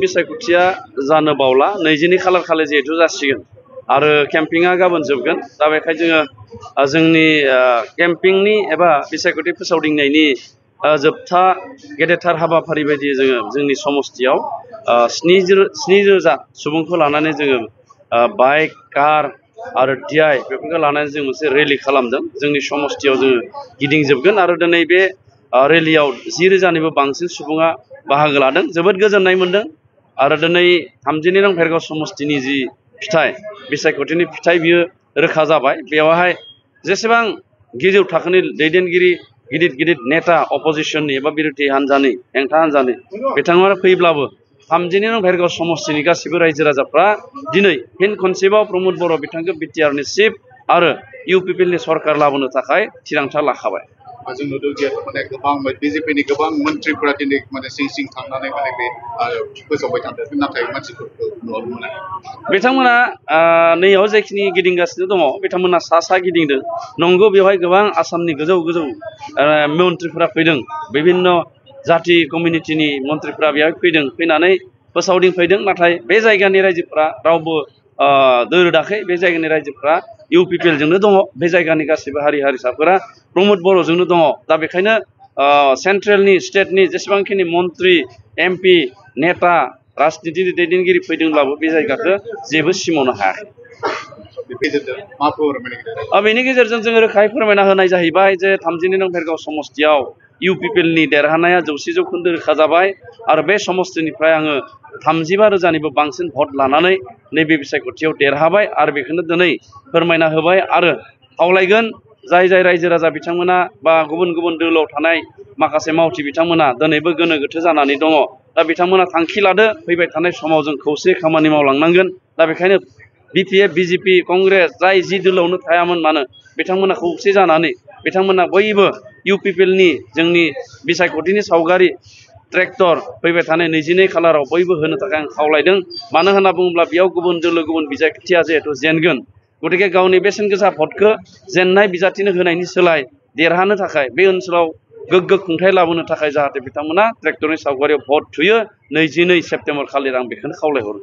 बिसायख'थिया जानो बावला 20 खालार खालि जिहेतु जासिगोन आरो केम्पिंआ गाबोन जोबगोन दा बेखाय जोङो जोंनि केम्पिंनि एबा बिसायख'थि फोसावदिंनायनि जोबथा गेदेरथार हाबाफारि बायदि जोङो जोंनि समस्तियाव 7,000 सुबुंखौ लानानै जोङो बाइक कार आरो DI बेफोरखौ लानानै जों मोनसे रेलि खालामदों जोंनि समस्तियाव जोङो गिदिंजोबगोन आरो दिनै बे रेलियाव 10,000निबो बांसिन सुबुङा बाहागो लादों जोबोद गोजोननाय मोनदों आरो दिनै 32 नं भेरगाव समस्तिनि जि फिथाइ बिसायख'थिनि फिथाइ बियो रोखा जाबाय बेवहाय जेसेबां गोजौ थाखोनि दैदेनगिरि गिदिर नेता अपोजिशननि एबा बिरोधि हान्जानि हेंथा हान्जानि बिथांमोना फैब्लाबो 32 नं भेरगाव समस्तिनि गासिबो रायजो राजाफ्रा दिनै फिन खनसेबाव प्रमद बर' बिथांखौ बिटिआरनि चिफ आरो इउपिपिएलनि सरकार लाबोनो थाखाय थिरांथा लाखाबाय जों नुदों जे माने गोबां बिजेपिनि गोबां मन्थ्रिफोरा दिनै माने सिं थांनानै माने बे फोसावबाय थादों नाथाय मानसिफोरखौ नुनो मोनाखै बिथांमोना नैयाव जायखिनि गिदिंगासिनो दङ बिथांमोना सा गिदिंदों नंगौ बेवहाय गोबां आसामनि गोजौ मन्थ्रिफोरा फैदों बिभिन्न जाति कमिउनिटिनि मन्थ्रिफोरा बेवहाय फैदों फैनानै फोसावदिंफैदों नाथाय बे जायगानि रायजोफोरा रावबो दोरोदाखै बे जायगानि रायजोफोरा इउपिपिएलजोंनो दङ बे जायगानि गासिबो हारि हारिसाफोरा प्रमद बर'जोंनो दङ दा बेखायनो सेन्ट्रेलनि स्टेटनि जेसेबांखिनि मन्थ्रि MP नेता राजनितिनि दैदेनगिरि फैदोंब्लाबो बे जायगाखौ जेबो सिमावनो हायाखै बेनि गेजेरजों जोङो रोखायै फोरमायना होनाय जाहैबाय जे 32 नं भेरगाव समस्तियाव इउपिपिएलनि देरहानाया 100% रोखा जाबाय आरो बे समस्तिनिफ्राय आङो 35,000निबो बांसिन भट लानानै नैबे बिसायख'थियाव देरहाबाय आरो बेखौनो दिनै फोरमायना होबाय आरो खावलायगोन जाय रायजो राजा बिथांमोना बा गुबुन दोलोआव थानाय माखासे मावथि बिथांमोना दिनैबो गोनो गोथो जानानै दङ दा बिथांमोना थांखि लादो फैबाय थानाय समाव जों खौसे खामानि मावलांनांगोन दा बेखायनो BPF BJP कंग्रेस जाय जि दोलोआवनो थायामोन मानो बिथांमोना खौसे जानानै बिथांमोना बयबो इउपिपिएलनि जोंनि बिसायख'थिनि सावगारि ट्रेक्टर फैबाय थानाय 22 खालाराव बयबो होनो थाखाय आं खावलायदों मानो होनना बुङोब्ला बेयाव गुबुन दोलो गुबुन बिसायख'थिया जिहेतु जेनगोन गतिके गावनि बेसेन गोसा भटखौ जेननाय बिजाथिनो होनायनि सोलाय देरहानो थाखाय बे ओनसोलाव गोग्गो खुंथाय लाबोनो थाखाय जाहाथे बिथांमोना ट्रेक्टरनि सावगारियाव भट थुयो 22 सेप्तेम्बर खालि आं बेखौनो खावलायहरो